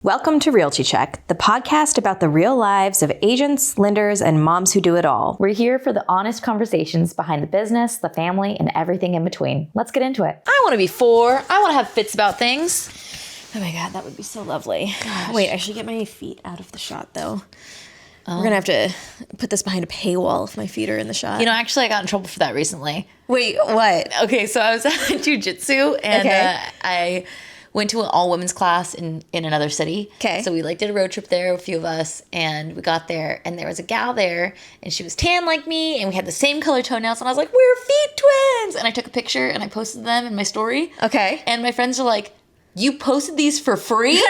Welcome to Realty Check, the podcast about the real lives of agents, lenders, and moms who do it all. We're here for the honest conversations behind the business, the family, and everything in between. Let's get into it. I want to be 4. I want to have fits about things. Oh my God, that would be so lovely. Gosh. Wait, I should get my feet out of the shot, though. We're going to have to put this behind a paywall if my feet are in the shot. You know, actually, I got in trouble for that recently. Wait, what? Okay, so I was at jiu-jitsu, and I went to an all-women's class in another city. Okay. So we did a road trip there, a few of us, and we got there, and there was a gal there, and she was tan like me, and we had the same color toenails, and I was like, we're feet twins! And I took a picture, and I posted them in my story. Okay. And my friends are like, you posted these for free?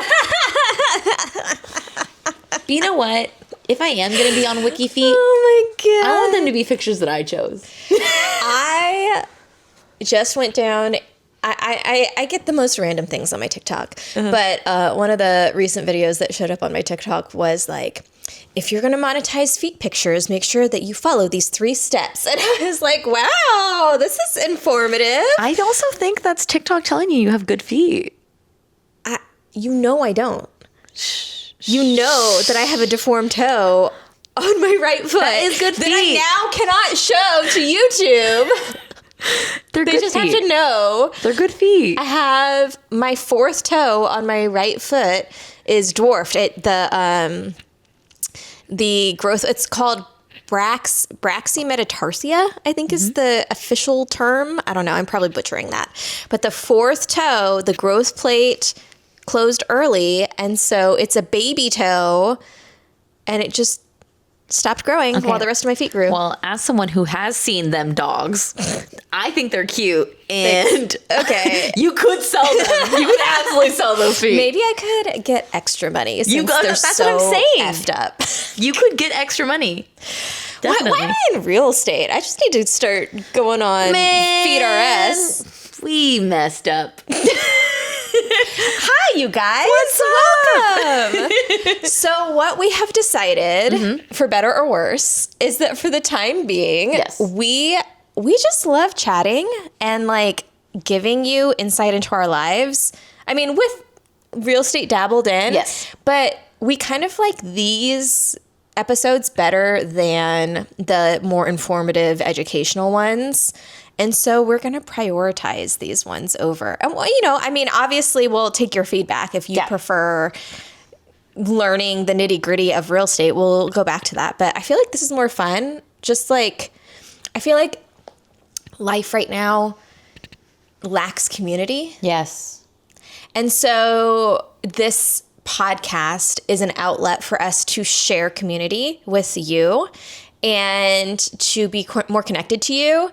But you know what? If I am going to be on Wiki Feet, oh my God. I want them to be pictures that I chose. I just went down... I get the most random things on my TikTok, but one of the recent videos that showed up on my TikTok was like, if you're going to monetize feet pictures, make sure that you follow these 3 steps. And I was like, wow, this is informative. I also think that's TikTok telling you have good feet. You know I don't. You know that I have a deformed toe on my right foot. That is good feet. That I now cannot show to YouTube. They just have to know. They're good feet. I have my 4th toe on my right foot is dwarfed. The growth, it's called brachymetatarsia, I think is the official term. I don't know. I'm probably butchering that. But the 4th toe, the growth plate closed early. And so it's a baby toe and it just stopped growing while the rest of my feet grew. Well, as someone who has seen them dogs, I think they're cute. And you could sell them. You could absolutely sell those feet. Maybe I could get extra money since that's so what I'm saying. effed up. You could get extra money. Definitely. Why am I in real estate? I just need to start going on Feed RS. We messed up. Hi, you guys. Welcome. So what we have decided, for better or worse, is that for the time being, we just love chatting and giving you insight into our lives. I mean, with real estate dabbled in. Yes. But we kind of like these episodes better than the more informative educational ones. And so we're going to prioritize these ones over. And, obviously we'll take your feedback. If you prefer learning the nitty gritty of real estate, we'll go back to that. But I feel like this is more fun. I feel like life right now lacks community. Yes. And so this podcast is an outlet for us to share community with you and to be more connected to you.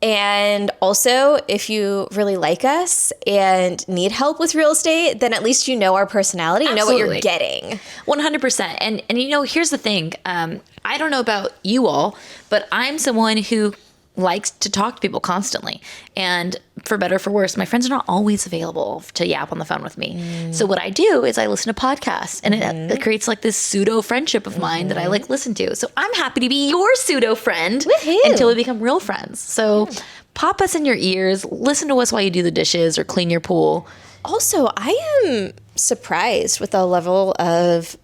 And also, if you really like us and need help with real estate, then at least you know our personality, you know what you're getting. 100%. And here's the thing. I don't know about you all, but I'm someone who likes to talk to people constantly. And for better or for worse, my friends are not always available to yap on the phone with me. So what I do is I listen to podcasts, and it creates this pseudo friendship of mine that I listen to. So I'm happy to be your pseudo friend until we become real friends. So pop us in your ears, listen to us while you do the dishes or clean your pool. Also, I am surprised with the level of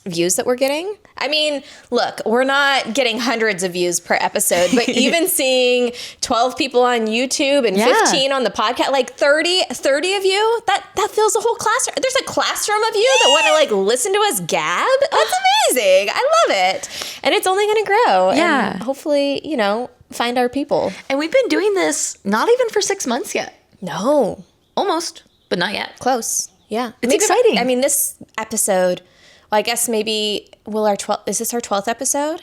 views that we're getting. I mean, look, we're not getting hundreds of views per episode, but even seeing 12 people on YouTube and 15 on the podcast, 30 of you, that fills a whole classroom. There's a classroom of you that want to listen to us gab. That's amazing. I love it. And it's only going to grow. Yeah. And hopefully, find our people. And we've been doing this not even for 6 months yet. No. Almost, but not yet. Close. Yeah. It's exciting. This episode... Well, I guess maybe is this our 12th episode?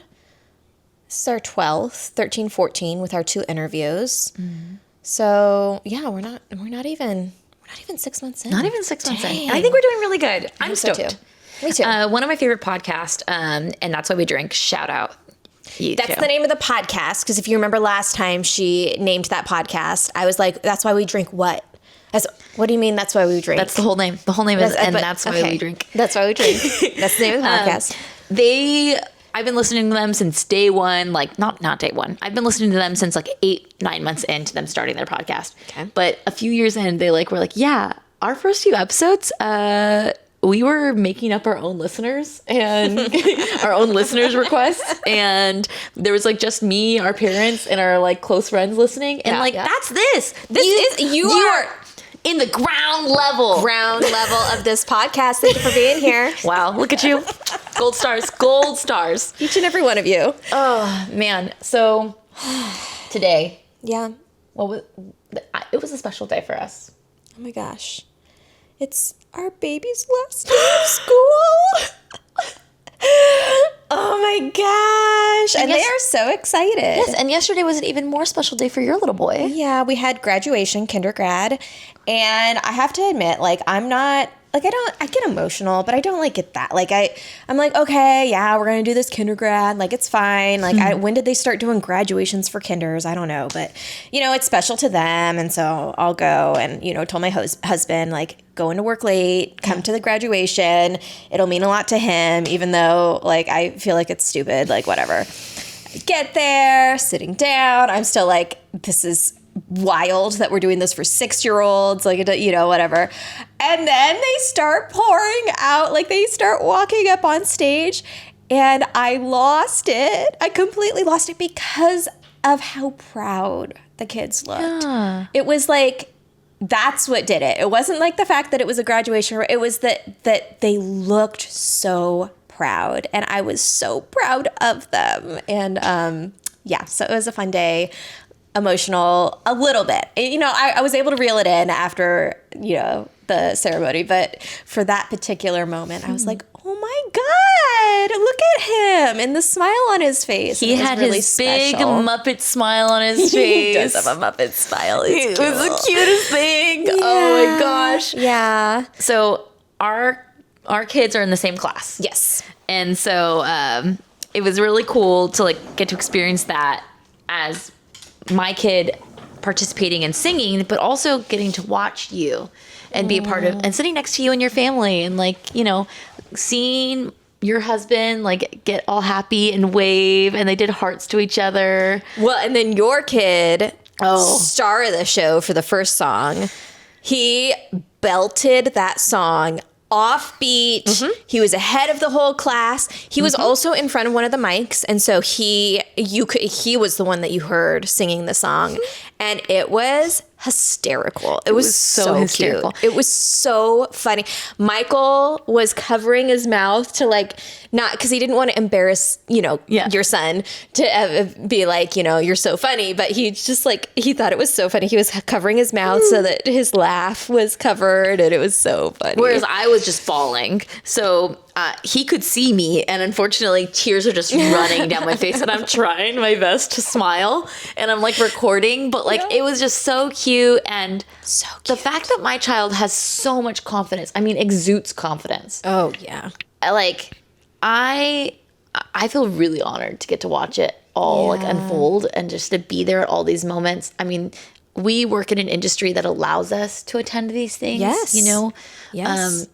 This is our 12th, 13, 14 with our 2 interviews. So yeah, we're not even 6 months in. Not even 6 months in. And I think we're doing really good. I'm stoked. So too. Me too. One of my favorite podcasts, and That's Why We Drink, shout out. That's the name of the podcast. Because if you remember last time she named that podcast, I was like, that's why we drink what? What do you mean that's why we drink? That's the whole name. The whole name is That's Why We Drink. That's why we drink. That's the name of the podcast. I've been listening to them since day one, not day one. I've been listening to them since 8-9 months into them starting their podcast. Okay. But a few years in, they were like, yeah, our first few episodes, we were making up our own listeners and our own listeners requests, and there was like just me, our parents, and our like close friends listening, and that's this You are in the ground level of this podcast. Thank you for being here. Wow, look at you. Gold stars, Each and every one of you. oh man. So today, Yeah. it was a special day for us. Oh my gosh. It's our baby's last day of school. Oh my gosh. And they are so excited. Yes, and yesterday was an even more special day for your little boy. Yeah, we had graduation, kindergrad, and I have to admit, like, I'm not, like, I get emotional, but I don't, like, get that. Like, I'm like, okay, yeah, we're going to do this kindergrad. Like, it's fine. Like, when did they start doing graduations for kinders? I don't know, but, you know, it's special to them, and so I'll go and, you know, told my husband, like, go into work late, come to the graduation. It'll mean a lot to him, even though, like, I feel like it's stupid, like, whatever. I get there, sitting down. I'm still like, this is wild that we're doing this for 6-year-olds, like, you know, whatever. And then they start pouring out, like, they start walking up on stage, and I lost it. I completely lost it because of how proud the kids looked. Yeah. It was like, that's what did it. It wasn't like the fact that it was a graduation. It was that they looked so proud, and I was so proud of them. And yeah, so it was a fun day. Emotional a little bit. You know, I was able to reel it in after, you know, the ceremony, but for that particular moment, I was like, oh my God, look at him and the smile on his face. He had really his big Muppet smile on his face. He does have a Muppet smile. It was the cutest thing. Yeah. Oh my gosh. Yeah. So our kids are in the same class. Yes. And so it was really cool to like get to experience that as my kid participating and singing, but also getting to watch you and be a part of, and sitting next to you and your family, and like, you know, seeing your husband like get all happy and wave, and they did hearts to each other. Well, and then your kid, star of the show for the first song, he belted that song offbeat. He was ahead of the whole class. He was also in front of one of the mics, and so he was the one that you heard singing the song, and it was hysterical. It was so hysterical. Cute. It was so funny. Michael was covering his mouth to like not, because he didn't want to embarrass, you know, your son to be like, you know, you're so funny, but he just like, he thought it was so funny. He was covering his mouth so that his laugh was covered, and it was so funny. Whereas I was just falling. So he could see me, and unfortunately tears are just running down my face, and I'm trying my best to smile, and I'm like recording, but like it was just so cute. And so cute. The fact that my child has so much confidence, I mean, exudes confidence. Oh yeah. I feel really honored to get to watch it all like unfold, and just to be there at all these moments. I mean, we work in an industry that allows us to attend these things. Yes. You know? Yes.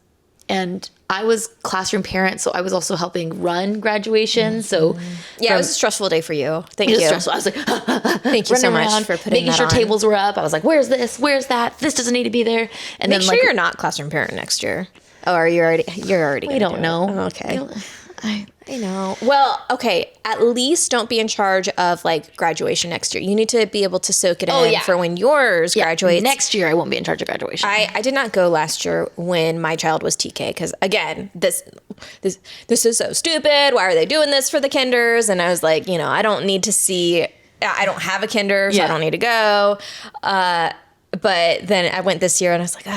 And I was classroom parent, so I was also helping run graduation. So yeah, it was a stressful day for you. Thank you. Stressful. I was like, thank you so much for putting making that sure on. tables were up. I was like, where's this? Where's that? This doesn't need to be there. And Make then sure you're not classroom parent next year. Oh, are you already? You're already. We don't know. Oh, okay. I know. Well, okay. At least don't be in charge of like graduation next year. You need to be able to soak it in for when yours graduates. Next year, I won't be in charge of graduation. I did not go last year when my child was TK, because again, this is so stupid. Why are they doing this for the kinders? And I was like, you know, I don't need to see. I don't have a kinder, so I don't need to go. But then I went this year, and I was like,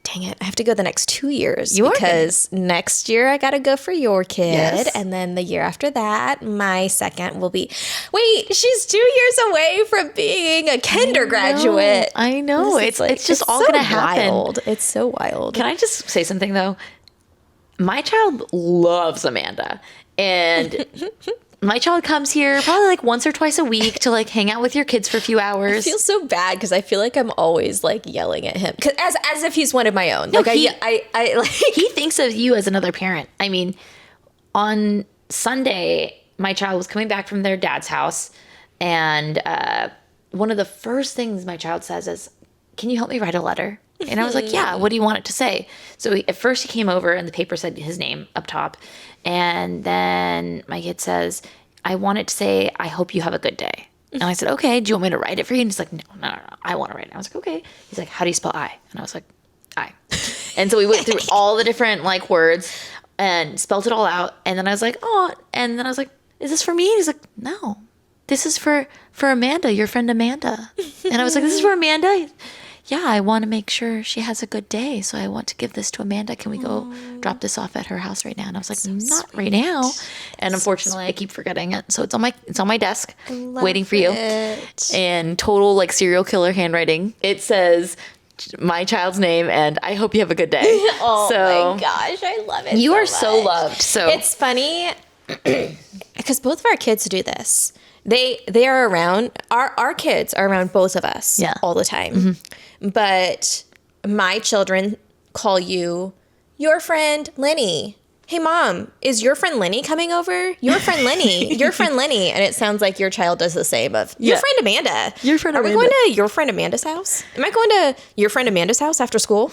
dang it, I have to go the next 2 years because next year I got to go for your kid. And then the year after that, my second will be, wait, she's 2 years away from being a kinder graduate. I know. It's just all going to happen. Wild. It's so wild. Can I just say something though? My child loves Amanda, and my child comes here probably like once or twice a week to like hang out with your kids for a few hours. I feel so bad because I feel like I'm always like yelling at him, as if he's one of my own. Like I like he thinks of you as another parent. I mean, on Sunday, my child was coming back from their dad's house, and one of the first things my child says is, "Can you help me write a letter?" And I was like, yeah, what do you want it to say? So at first he came over and the paper said his name up top. And then my kid says, I want it to say, I hope you have a good day. And I said, okay, do you want me to write it for you? And he's like, no, I want to write it. I was like, okay. He's like, how do you spell I? And I was like, I. And so we went through all the different like words and spelled it all out. And then I was like, oh, and then I was like, is this for me? And he's like, no, this is for Amanda, your friend Amanda. And I was like, this is for Amanda? Yeah, I want to make sure she has a good day. So I want to give this to Amanda. Can we go drop this off at her house right now? And I was like, not right now. And unfortunately, I keep forgetting it. So it's on my desk waiting for you. And total like serial killer handwriting. It says my child's name and I hope you have a good day. Oh my gosh, I love it. You are much. so loved. So It's funny because both of our kids do this. They are around, our kids are around both of us all the time. But my children call you your friend Lenny. Hey mom, is your friend Lenny coming over? Your friend Lenny, your friend Lenny. And it sounds like your child does the same of your friend Amanda. Your friend Amanda. Are we going to your friend Amanda's house? Am I going to your friend Amanda's house after school?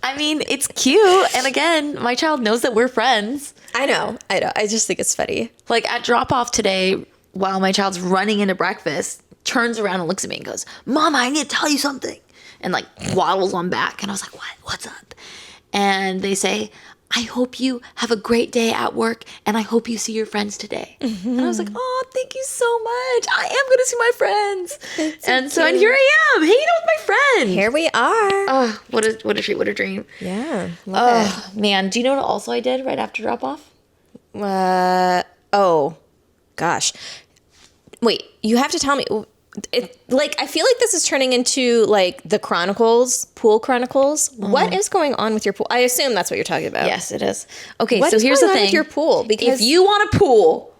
I mean, it's cute. And again, my child knows that we're friends. I know. I just think it's funny. Like at drop off today, while my child's running into breakfast, turns around and looks at me and goes, Mama, I need to tell you something. And like waddles on back. And I was like, what? What's up? And they say, I hope you have a great day at work and I hope you see your friends today. And I was like, oh, thank you so much. I am going to see my friends. And here I am, hanging out with my friend. Here we are. Oh, what a treat, what a dream. Yeah. Love Oh, man. Do you know what also I did right after drop off? it. Oh, gosh. Wait, you have to tell me. I feel like this is turning into like the Chronicles, Pool Chronicles. What is going on with your pool? I assume that's what you're talking about. Yes, it is. Okay, What so is here's going the on thing. with your pool? Because If you want a pool,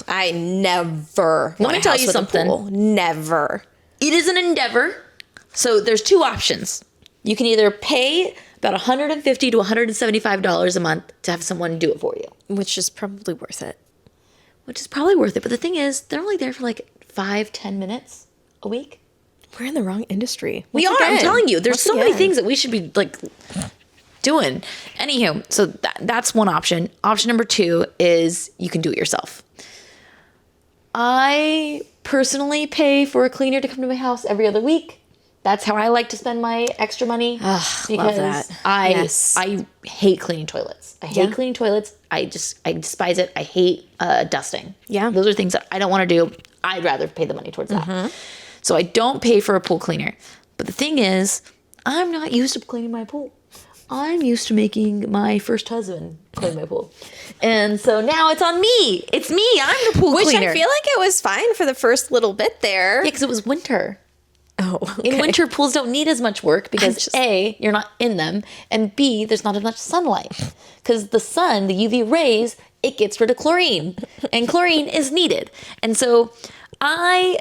I never Let want me a tell house you with a something. pool. Never. it is an endeavor. So there's two options. You can either pay about $150 to $175 a month to have someone do it for you, Which is probably worth it. which is probably worth it. But the thing is, they're only there for like 5-10 minutes a week. We're in the wrong industry. We Once are. I'm again. telling you, there's Once so many again. things that we should be like doing. Anywho, so that's one option. Option number two is you can do it yourself. I personally pay for a cleaner to come to my house every other week. That's how I like to spend my extra money. Love because that. I Yes. I hate cleaning toilets. I hate cleaning toilets. I despise it. I hate dusting. Yeah. Those are things that I don't want to do. I'd rather pay the money towards that. So I don't pay for a pool cleaner. But the thing is, I'm not used to cleaning my pool. I'm used to making my first husband clean my pool. And so now it's on me. It's me. I'm the pool Which cleaner. I feel like it was fine for the first little bit there. Yeah, because it was winter. Oh, In okay. winter, pools don't need as much work because just- A, you're not in them, and B, there's not as much sunlight. Because the sun, the UV rays, it gets rid of chlorine, and chlorine is needed. And so I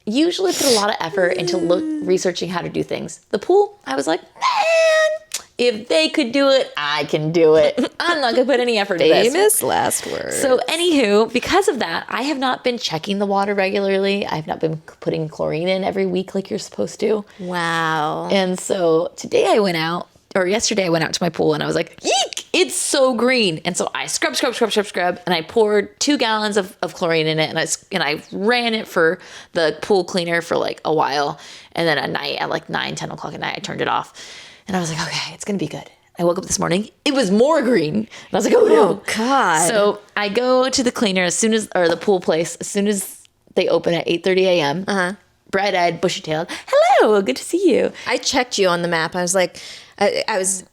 usually put a lot of effort into researching how to do things. The pool, I was like, man, if they could do it, I can do it. I'm not going to put any effort into this. Famous last word. So anywho, because of that, I have not been checking the water regularly. I've not been putting chlorine in every week like you're supposed to. Wow. And so yesterday I went out to my pool and I was like, eek, it's so green. And so I scrub, and I poured 2 gallons of chlorine in it and I ran it for the pool cleaner for like a while. And then at night at like 9-10 o'clock at night, I turned it off. And I was like, okay, it's going to be good. I woke up this morning. It was more green. And I was like, oh no. Oh, God. So I go to the cleaner or the pool place, as soon as they open at 8:30 a.m. Bright-eyed, bushy-tailed. Hello, good to see you. I checked you on the map. I was like, I was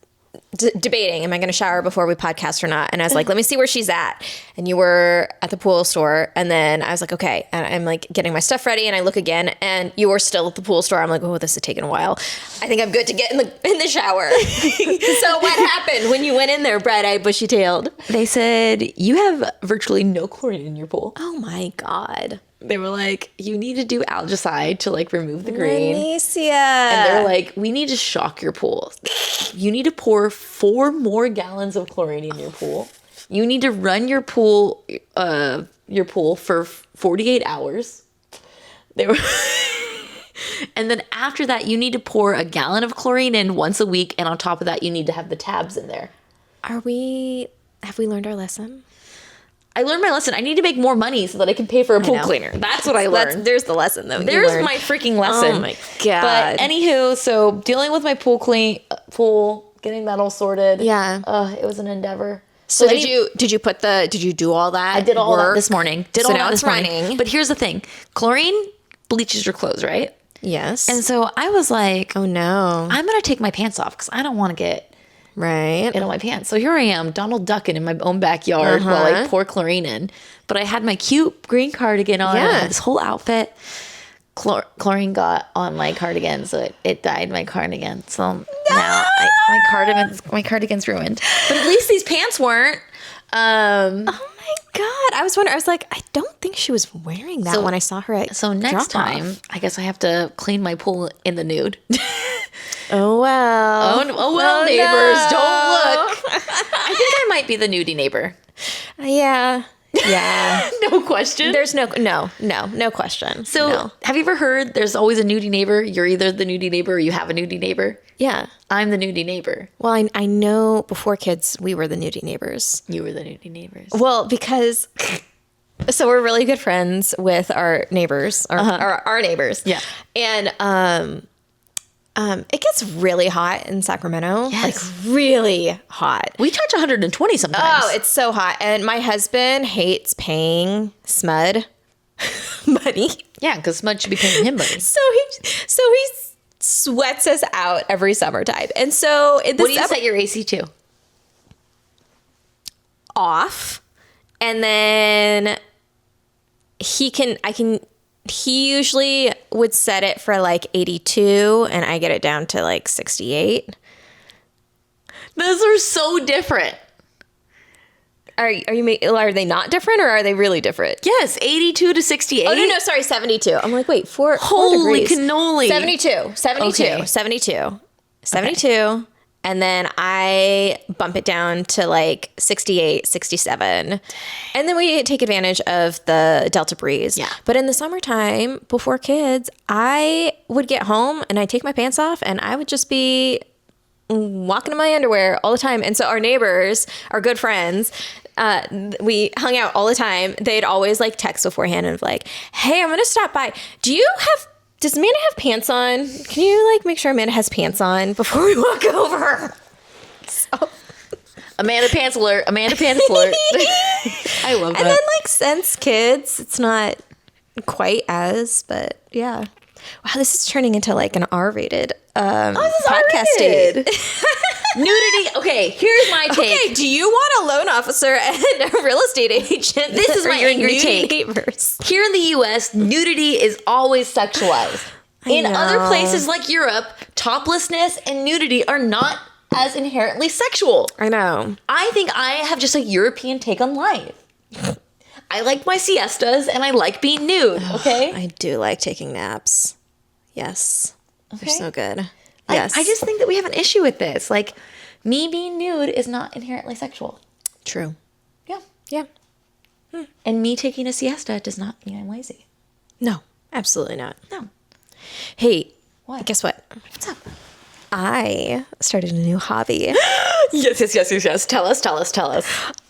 debating, am I going to shower before we podcast or not? And I was like, let me see where she's at. And you were at the pool store. And then I was like, okay. And I'm like getting my stuff ready. And I look again and you were still at the pool store. I'm like, oh, this is taking a while. I think I'm good to get in the shower. So what happened when you went in there, bright-eyed, bushy-tailed? They said, you have virtually no chlorine in your pool. Oh my God. They were like, you need to do algicide to like remove the green. Anicia. And they're like, we need to shock your pool. You need to pour 4 more gallons of chlorine in your pool. You need to run your pool for 48 hours. They were And then after that, you need to pour a gallon of chlorine in once a week. And on top of that, you need to have the tabs in there. Have we learned our lesson? I learned my lesson. I need to make more money so that I can pay for a pool know. cleaner. That's what I learned. There's the lesson, though. There's my freaking lesson. Oh my God. But anywho, so dealing with my pool, getting that all sorted. Yeah. It was an endeavor. So did you do all that? I did all work? that this morning. So now it's running. But here's the thing. Chlorine bleaches your clothes, right? Yes. And so I was like, oh no. I'm going to take my pants off because I don't want to get Right. it on my pants. So here I am, Donald Duckin in my own backyard while I pour chlorine in. But I had my cute green cardigan on. Yeah. I had this whole outfit. Chlorine got on my cardigan, so it dyed my cardigan. So now my cardigan's ruined. But at least these pants weren't. Oh my God. I was wondering, I was like, I don't think she was wearing that when I saw her at So next drop-off. time, I guess I have to clean my pool in the nude. Oh well. Oh well, neighbors, no. don't look. I think I might be the nudie neighbor. Yeah. Yeah. No question. There's no question. So No. have you ever heard there's always a nudie neighbor? You're either the nudie neighbor or you have a nudie neighbor. Yeah. I'm the nudie neighbor. Well, I know before kids, we were the nudie neighbors. You were the nudie neighbors. Well, because so we're really good friends with our neighbors, our neighbors. Yeah. And it gets really hot in Sacramento. Yes. Like really hot. We touch 120 sometimes. Oh, it's so hot. And my husband hates paying SMUD money. yeah, because Smudge should be paying him money. So he sweats us out every summertime. And so in the What do you set your AC to? off, and then he usually would set it for like 82 and I get it down to like 68. Those are so different. Are they not different or are they really different? Yes, 82 to 68. Oh no, sorry, 72. I'm like, wait, four Holy degrees. cannoli. 72. Okay. 72. And then I bump it down to like 68, 67. And then we take advantage of the Delta breeze. Yeah. But in the summertime, before kids, I would get home and I'd take my pants off and I would just be walking in my underwear all the time. And so our neighbors, our good friends, we hung out all the time. They'd always like text beforehand and like, hey, I'm going to stop by. Does Amanda have pants on? Can you like make sure Amanda has pants on before we walk over? So. Amanda Pants Alert. Amanda Pants Alert. I love that. And then like since kids, it's not quite as, but yeah. Wow, this is turning into like an R-rated podcasting. Nudity. Okay, here's my take. Okay, do you want a loan officer and a real estate agent? This is for my your angry nude take. neighbors? Here in the US, nudity is always sexualized. In other know. places like Europe, toplessness and nudity are not as inherently sexual. I know. I think I have just a European take on life. I like my siestas and I like being nude, okay? I do like taking naps. Yes. Okay. They're so good. Yes. I just think that we have an issue with this. Like, me being nude is not inherently sexual. True. Yeah. Yeah. And me taking a siesta does not mean I'm lazy. No, absolutely not. No. Hey, What? guess what? What's up? I started a new hobby. Yes. Tell us.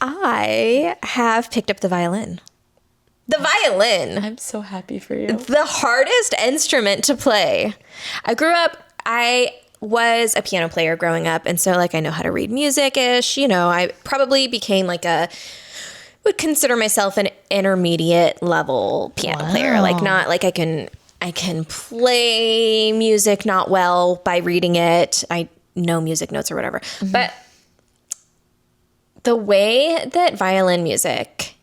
I have picked up the violin. The violin. I'm so happy for you. The hardest instrument to play. I was a piano player growing up, and so like I know how to read music-ish. You know, I probably became like would consider myself an intermediate level piano player. Like not like I can play music not well by reading it. I know music notes or whatever. But the way that violin music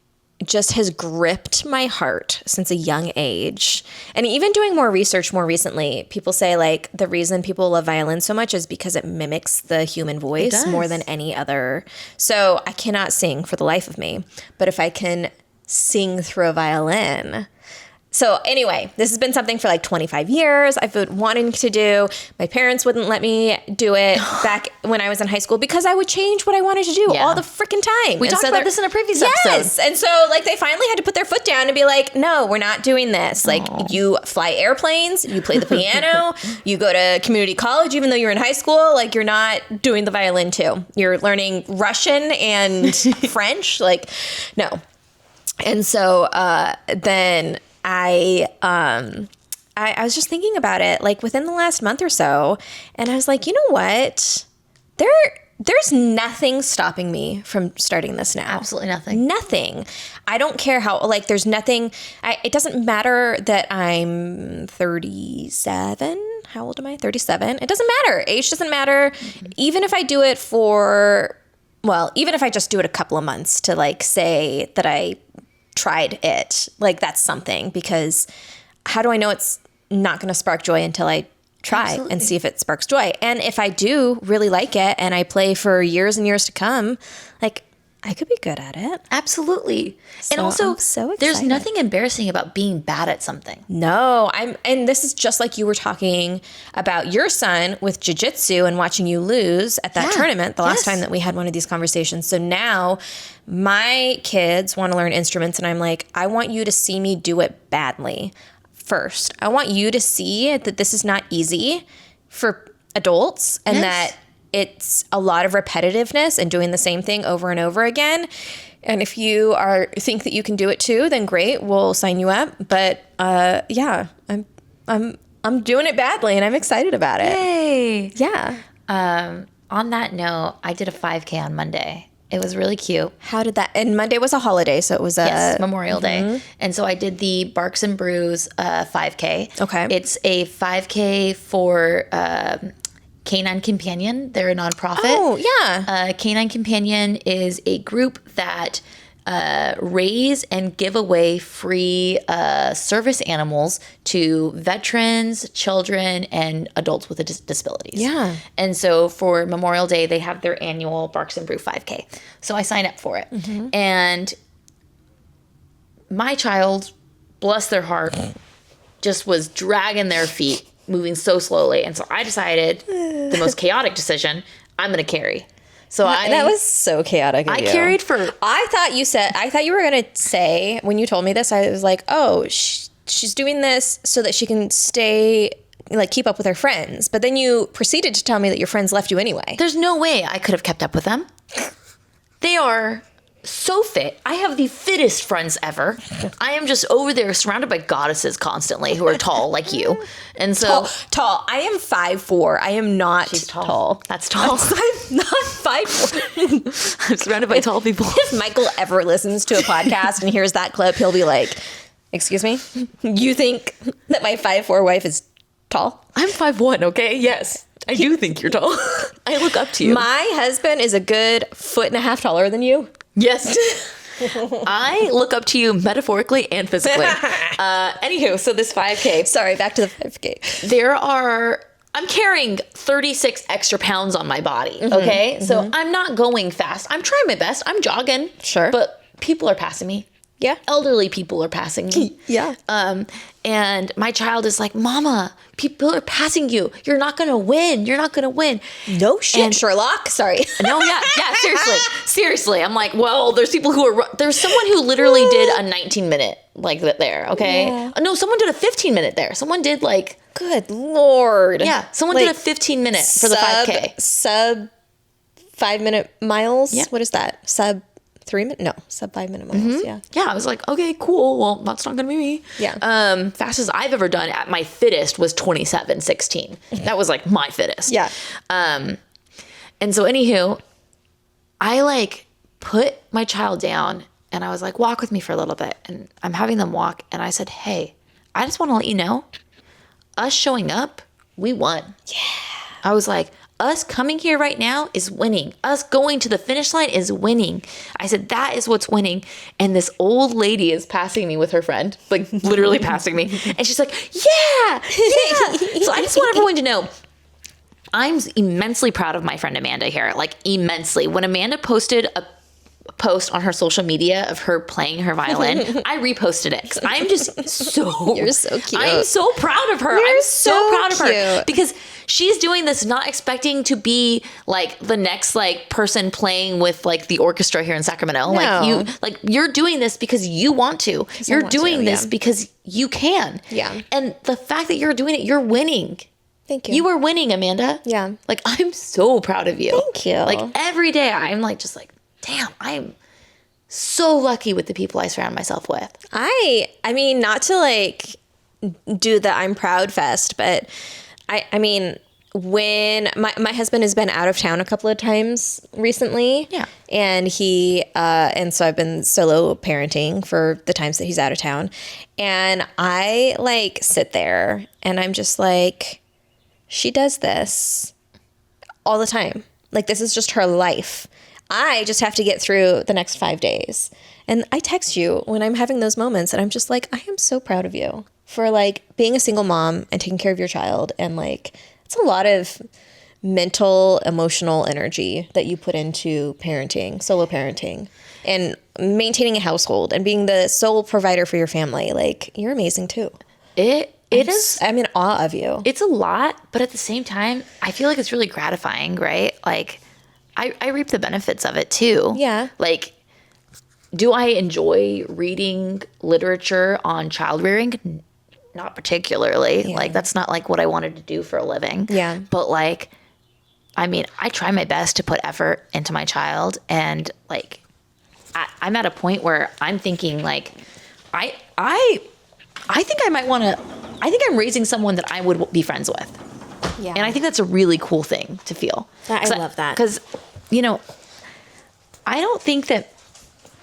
just has gripped my heart since a young age. And even doing more research more recently, people say like the reason people love violin so much is because it mimics the human voice more than any other. So I cannot sing for the life of me, but if I can sing through a violin, So anyway, this has been something for like 25 years I've been wanting to do. My parents wouldn't let me do it back when I was in high school because I would change what I wanted to do all the freaking time. We talked about this in a previous episode. Yes. And so like they finally had to put their foot down and be like, no, we're not doing this. Like you fly airplanes, you play the piano, you go to community college, even though you're in high school, like you're not doing the violin too. You're learning Russian and French. Like, no. And so then I was just thinking about it like within the last month or so, and I was like, you know what? There's nothing stopping me from starting this now. Absolutely nothing. Nothing. I don't care how, like, there's nothing. It doesn't matter that I'm 37. How old am I? 37. It doesn't matter. Age doesn't matter. Even if I do it even if I just do it a couple of months to like say that I tried it, like that's something, because how do I know it's not going to spark joy until I try and see if it sparks joy? And if I do really like it and I play for years and years to come, like I could be good at it. Absolutely. So and also, I'm so there's excited. nothing embarrassing about being bad at something. No, and this is just like you were talking about your son with jiu-jitsu and watching you lose at that tournament the last time that we had one of these conversations. So now my kids want to learn instruments and I'm like, I want you to see me do it badly first. I want you to see that this is not easy for adults and that it's a lot of repetitiveness and doing the same thing over and over again. And if you think that you can do it too, then great, we'll sign you up. But I'm doing it badly and I'm excited about it. Yay. Yeah. On that note, I did a 5K on Monday. It was really cute. How did that? And Monday was a holiday, so it was Memorial Day. And so I did the Barks and Brews 5K. Okay. It's a 5K for Canine Companion. They're a nonprofit. Oh, yeah. Canine Companion is a group that raise and give away free service animals to veterans, children, and adults with disabilities. Yeah. And so for Memorial Day, they have their annual Barks and Brew 5K. So I signed up for it. And my child, bless their heart, just was dragging their feet, moving so slowly. And so I decided the most chaotic decision, I'm going to carry. So that was so chaotic of you. carried for... I thought you were going to say, when you told me this, I was like, oh, she's doing this so that she can stay, like, keep up with her friends. But then you proceeded to tell me that your friends left you anyway. There's no way I could have kept up with them. They are so fit. I have the fittest friends ever. I am just over there surrounded by goddesses constantly who are tall like you. And so... Tall. I am 5'4". I am not tall. That's tall. I'm not 5'4". I'm surrounded by tall people. If Michael ever listens to a podcast and hears that clip, he'll be like, excuse me? You think that my 5'4" wife is tall? I'm 5'1", okay? Yes. I do think you're tall. I look up to you. My husband is a good 1.5 feet taller than you. Yes. I look up to you metaphorically and physically. Anywho, so this 5K. Sorry, back to the 5K. I'm carrying 36 extra pounds on my body, okay? So I'm not going fast. I'm trying my best. I'm jogging. Sure. But people are passing me. Yeah. Elderly people are passing me. Yeah. And my child is like, Mama, people are passing you. You're not going to win. You're not going to win. No shit, Sherlock. Sorry. No, yeah, seriously. I'm like, well, there's someone who literally did a 19-minute like there, okay? Yeah. No, someone did a 15-minute there. Someone did like... Good Lord. Yeah, someone did a 15-minute for the 5K. Sub 5-minute miles? Yeah. What is that? Sub 3-minute? No, sub 5-minute miles. Yeah. Yeah, I was like, okay, cool. Well, that's not going to be me. Yeah. Fastest I've ever done at my fittest was 27:16. That was like my fittest. Yeah. And so anywho, I like put my child down and I was like, walk with me for a little bit. And I'm having them walk. And I said, hey, I just want to let you know, us showing up, we won. Yeah. I was like, us coming here right now is winning. Us going to the finish line is winning. I said, that is what's winning. And this old lady is passing me with her friend, like literally passing me. And she's like, yeah. So I just want everyone to know, I'm immensely proud of my friend Amanda here, like immensely. When Amanda posted a post on her social media of her playing her violin, I reposted it because I'm just so You're so cute. I'm so proud of her. You're I'm so proud of her cute. because she's doing this not expecting to be like the next like person playing with like the orchestra here in Sacramento. No. You're doing this because you want to. You're want to, doing this yeah. because you can. Yeah. And the fact that you're doing it, you're winning. Thank you. You are winning, Amanda. Yeah. Like, I'm so proud of you. Thank you. Like, every day I'm like, just like, damn, I'm so lucky with the people I surround myself with. I mean, not to like do the I'm proud fest, but I mean, when my husband has been out of town a couple of times recently. Yeah. And and so I've been solo parenting for the times that he's out of town. And I like sit there and I'm just like, she does this all the time. Like, this is just her life. I just have to get through the next 5 days. And I text you when I'm having those moments and I'm just like, I am so proud of you for like being a single mom and taking care of your child. And like, it's a lot of mental, emotional energy that you put into parenting, solo parenting, and maintaining a household and being the sole provider for your family. Like, you're amazing too. I'm in awe of you. It's a lot, but at the same time, I feel like it's really gratifying, right? Like, I reap the benefits of it too. Yeah. Like, do I enjoy reading literature on child rearing? Not particularly. Yeah. Like, that's not like what I wanted to do for a living. Yeah. But like, I mean, I try my best to put effort into my child, and like, I'm at a point where I'm thinking like, I think I might want to. I think I'm raising someone that I would be friends with. Yeah. And I think that's a really cool thing to feel. I love that. Because, I don't think that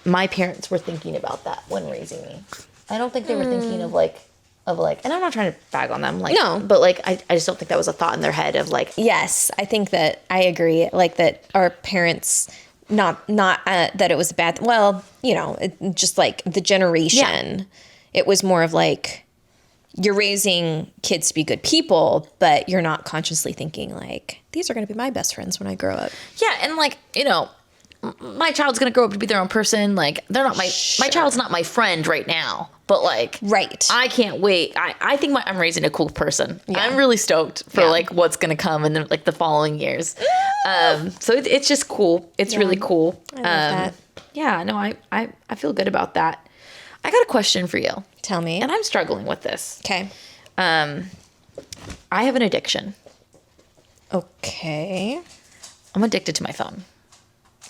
my parents were thinking about that when raising me. I don't think they were thinking of like, and I'm not trying to bag on them. Like, No. But like, I just don't think that was a thought in their head of like. Yes, I think that I agree. Like, that our parents, not that it was bad. Well, just like the generation, it was more of like, you're raising kids to be good people, but you're not consciously thinking like, these are going to be my best friends when I grow up. Yeah, and like, my child's going to grow up to be their own person. Like, they're not my child's not my friend right now, but like, Right. I can't wait. I think I'm raising a cool person. Yeah. I'm really stoked for Yeah. like what's going to come in the following years. So it's just cool. It's really cool. I love that. Yeah, no, I feel good about that. I got a question for you. Tell me. And I'm struggling with this. Okay. I have an addiction. Okay. I'm addicted to my phone.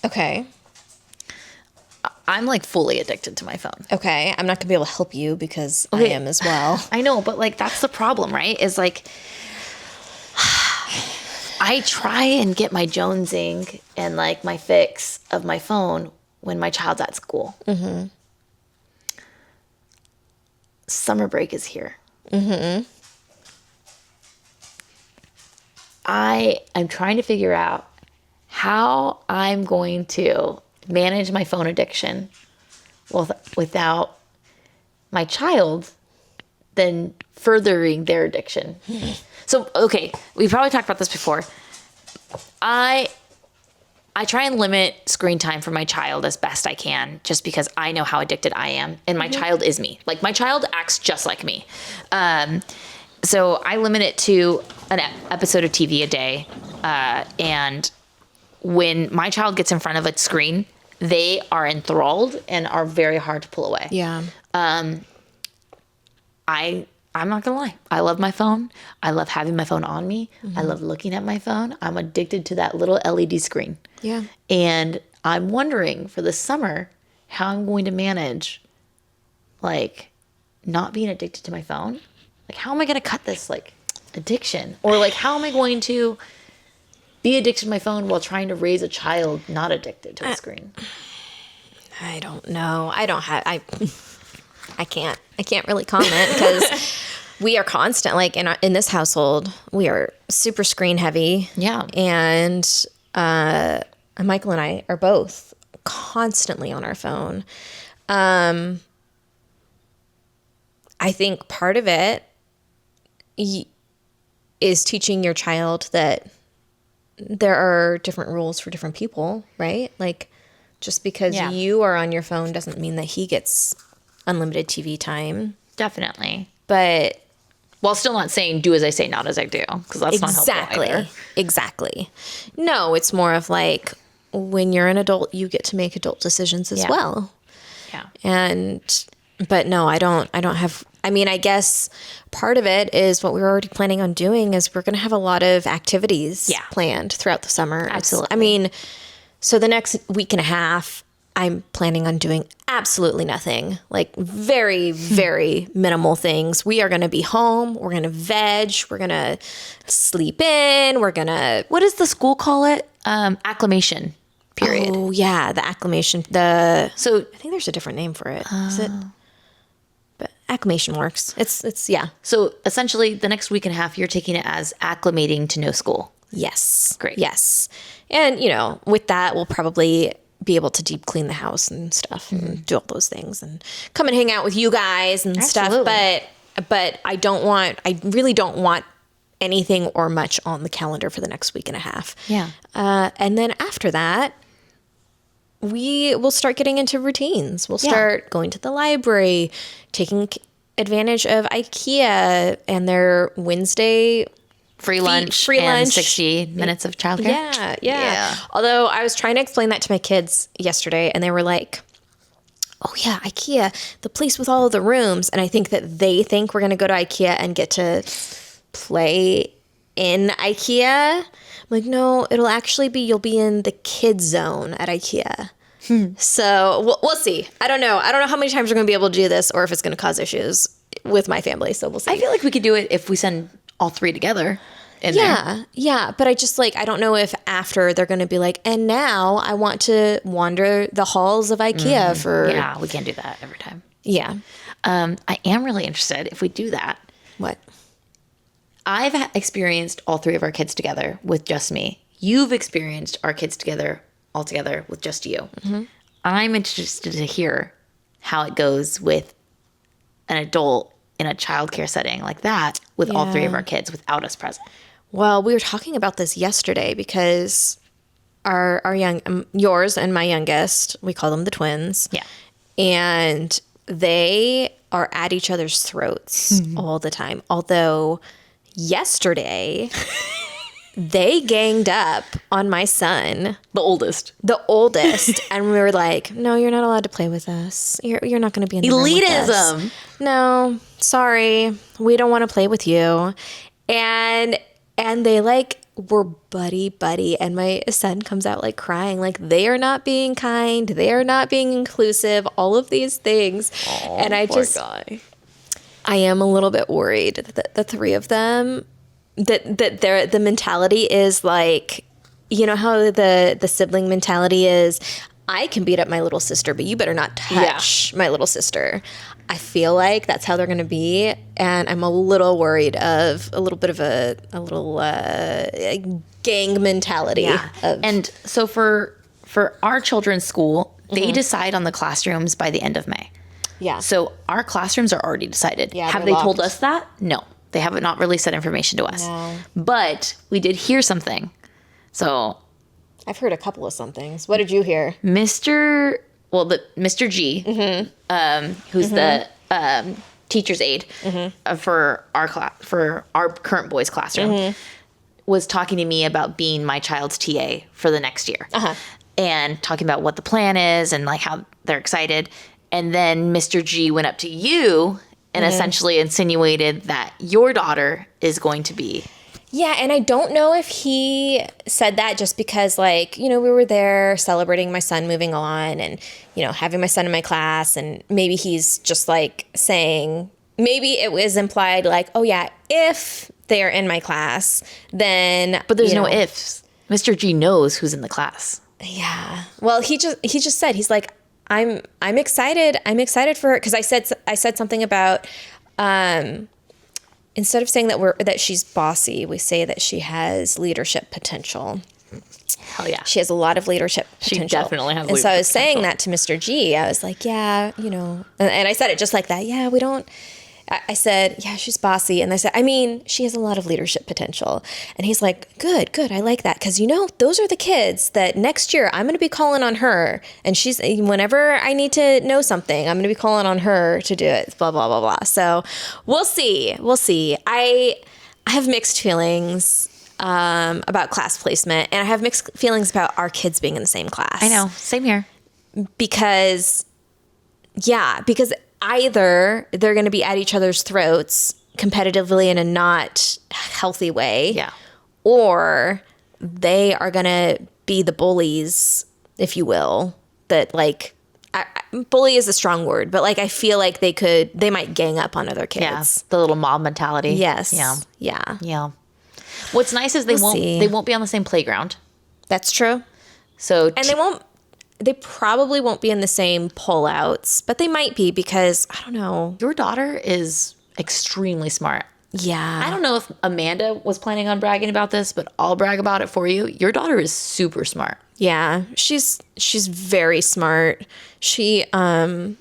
Okay. I'm like fully addicted to my phone. Okay. I'm not going to be able to help you because I am as well. I know, but like that's the problem, right? Is like I try and get my jonesing and like my fix of my phone when my child's at school. Mm-hmm. Summer break is here. Mm-hmm. I am trying to figure out how I'm going to manage my phone addiction without my child then furthering their addiction. So, okay, we probably talked about this before. I try and limit screen time for my child as best I can, just because I know how addicted I am, and my child is me. Like, my child acts just like me. So I limit it to an episode of TV a day, and when my child gets in front of a screen, they are enthralled and are very hard to pull away. Yeah. I'm not gonna lie. I love my phone. I love having my phone on me. I love looking at my phone. I'm addicted to that little LED screen. Yeah. And I'm wondering for the summer how I'm going to manage like not being addicted to my phone. Like, how am I going to cut this like addiction? Or like, how am I going to be addicted to my phone while trying to raise a child not addicted to a screen? I don't know. I can't really comment because we are constant, like in this household, we are super screen heavy. Yeah. And Michael and I are both constantly on our phone. I think part of it is teaching your child that there are different rules for different people, right? Like, Just because Yeah. you are on your phone doesn't mean that he gets unlimited TV time. Definitely. But While still not saying do as I say, not as I do, because that's not helpful either. Exactly. No, it's more of like when you're an adult, you get to make adult decisions as Yeah. well. Yeah. But no, I don't have, I mean, I guess part of it is what we were already planning on doing is we're going to have a lot of activities planned throughout the summer. Absolutely. I mean, so the next week and a half, I'm planning on doing absolutely nothing, like very, very minimal things. We are going to be home. We're going to veg. We're going to sleep in. We're going to, What does the school call it? Acclimation period. oh yeah, the acclimation, So I think there's a different name for it. Is it? But acclimation works. It's yeah. So essentially, the next week and a half, you're taking it as acclimating to no school. Yes. Great. Yes. And, with that, we'll probably be able to deep clean the house and stuff and do all those things and come and hang out with you guys and Absolutely. stuff. But I really don't want anything or much on the calendar for the next week and a half. Yeah. And then after that, we will start getting into routines. We'll start going to the library, taking advantage of IKEA and their Wednesday Free lunch free and lunch. 60 minutes of childcare. Yeah. Although I was trying to explain that to my kids yesterday and they were like, oh yeah, IKEA, the place with all of the rooms. And I think that they think we're going to go to IKEA and get to play in IKEA. I'm like, no, it'll actually be, you'll be in the kid zone at IKEA. So we'll see. I don't know how many times we're going to be able to do this or if it's going to cause issues with my family. So we'll see. I feel like we could do it if we send all three together in there. Yeah. But I just I don't know if after they're going to be like, and now I want to wander the halls of IKEA for. Yeah, we can't do that every time. Yeah. I am really interested if we do that. What? I've experienced all three of our kids together with just me. You've experienced our kids together all together with just you. Mm-hmm. I'm interested to hear how it goes with an adult in a childcare setting like that with all three of our kids without us present. Well, we were talking about this yesterday because our yours and my youngest, we call them the twins. Yeah. And they are at each other's throats all the time. Although yesterday they ganged up on my son, The oldest. and we were like, no, you're not allowed to play with us. You're not going to be in the room with us. Elitism. No, sorry. We don't want to play with you. And they were buddy. And my son comes out crying, they are not being kind. They are not being inclusive, all of these things. And I I am a little bit worried that the three of them, that the mentality is how the sibling mentality is, I can beat up my little sister, but you better not touch my little sister. I feel like that's how they're going to be. And I'm a little worried of a little bit of a gang mentality. Yeah. And so for our children's school, they decide on the classrooms by the end of May. Yeah. So our classrooms are already decided. Yeah, have they're they told locked. us that? No. They have not released that information to us. No. But we did hear something. So I've heard a couple of somethings. What did you hear? Mr. G, who's the teacher's aide for our current boys' classroom, was talking to me about being my child's TA for the next year, and talking about what the plan is and how they're excited. And then Mr. G went up to you and essentially insinuated that your daughter is going to be. Yeah, and I don't know if he said that just because, we were there celebrating my son moving on and, having my son in my class. And maybe he's just saying, maybe it was implied oh, yeah, if they are in my class, then. But there's no ifs. Mr. G knows who's in the class. Yeah. Well, he just said, he's like, I'm excited. I'm excited for her. Because I said something about, instead of saying that she's bossy, we say that she has leadership potential. Hell yeah. She has a lot of leadership potential. She definitely has And so I was leadership saying potential. that to Mr. G. I was like, yeah, and I said it just like that. Yeah, we don't, I said, yeah, she's bossy. And they said, I mean, she has a lot of leadership potential. And he's like, good. I like that. Because, those are the kids that next year I'm going to be calling on her. And whenever I need to know something, I'm going to be calling on her to do it, blah, blah, blah, blah. So we'll see. I have mixed feelings about class placement. And I have mixed feelings about our kids being in the same class. I know. Same here. Because either they're going to be at each other's throats competitively in a not healthy way. Yeah. Or they are going to be the bullies, if you will, that bully is a strong word, but I feel like they might gang up on other kids. Yeah. The little mob mentality. Yes. Yeah. What's nice is they won't be on the same playground. That's true. So they probably won't be in the same pullouts, but they might be because, I don't know. Your daughter is extremely smart. Yeah. I don't know if Amanda was planning on bragging about this, but I'll brag about it for you. Your daughter is super smart. Yeah. She's very smart. She, even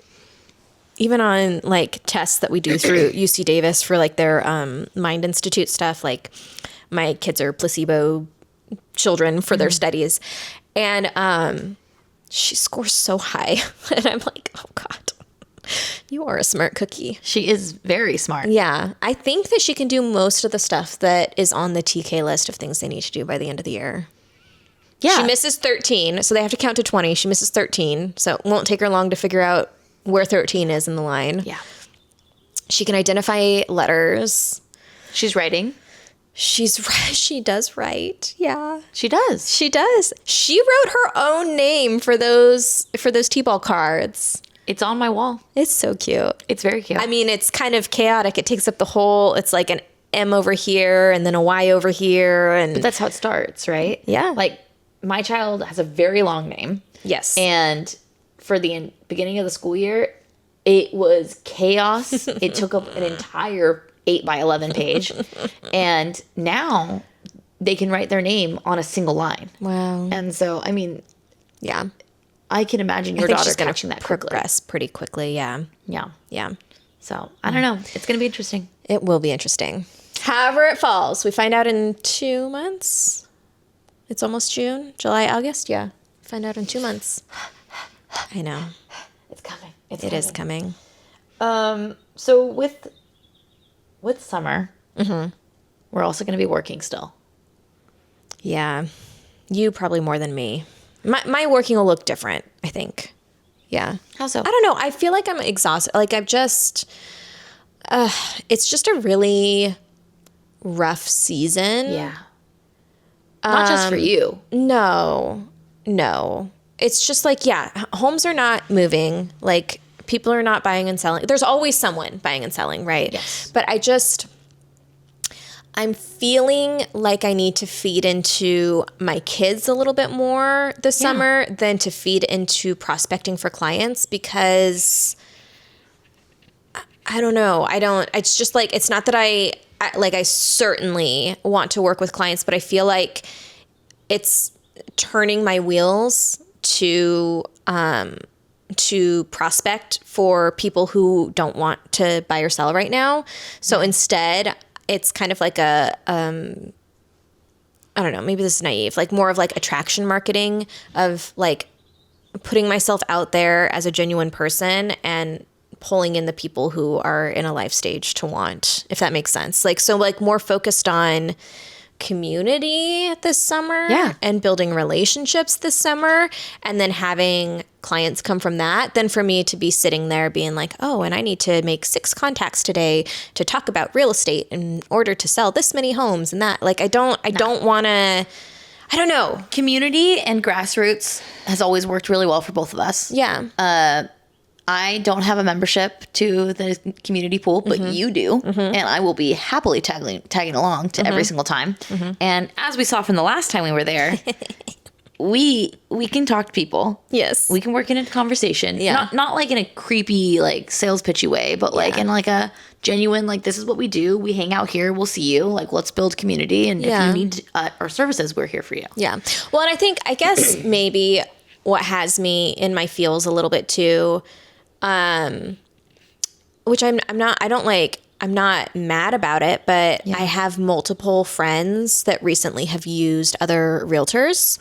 on tests that we do through UC Davis for their Mind Institute stuff, my kids are placebo children for their studies. And, she scores so high. And I'm like, oh God, you are a smart cookie. She is very smart. Yeah. I think that she can do most of the stuff that is on the TK list of things they need to do by the end of the year. Yeah. She misses 13, so they have to count to 20. She misses 13, so it won't take her long to figure out where 13 is in the line. Yeah. She can identify letters. She's writing. She does write. Yeah. She does. She does. She wrote her own name for those T-ball cards. It's on my wall. It's so cute. It's very cute. I mean, it's kind of chaotic. It takes up the whole, it's like an M over here and then a Y over here. But that's how it starts, right? Yeah. My child has a very long name. Yes. And for the beginning of the school year, it was chaos. It took up an entire 8x11 page. And now they can write their name on a single line. Wow. And so, I mean, yeah. I can imagine your daughter catching that quickly. Progress pretty quickly, yeah. Yeah. Yeah. So, I don't know. It's going to be interesting. It will be interesting. However it falls, we find out in 2 months. It's almost June, July, August. Yeah. Find out in 2 months. I know. It's coming. It is coming. So with summer, we're also going to be working still. Yeah. You probably more than me. My working will look different, I think. Yeah. How so? I don't know. I feel like I'm exhausted. I'm just, it's just a really rough season. Yeah. Not just for you. No. It's just homes are not moving. People are not buying and selling. There's always someone buying and selling, right? Yes. But I'm feeling like I need to feed into my kids a little bit more this summer than to feed into prospecting for clients because I don't know. It's just it's not that I certainly want to work with clients, but I feel like it's turning my wheels to prospect for people who don't want to buy or sell right now. So instead, it's kind of like I don't know, maybe this is naive, more of attraction marketing of putting myself out there as a genuine person and pulling in the people who are in a life stage to want, if that makes sense. More focused on community this summer and building relationships this summer and then having clients come from that than for me to be sitting there being oh, and I need to make 6 contacts today to talk about real estate in order to sell this many homes and that. I don't want to, I don't know. Community and grassroots has always worked really well for both of us. Yeah. I don't have a membership to the community pool, but you do. And I will be happily tagging along to every single time. And as we saw from the last time we were there, we can talk to people. Yes. We can work in a conversation. Yeah. Not in a creepy, sales pitchy way, but in a genuine, this is what we do. We hang out here. We'll see you. Let's build community. And if you need our services, we're here for you. Yeah. Well, and I guess maybe what has me in my feels a little bit too, which I'm not mad about it, but I have multiple friends that recently have used other realtors,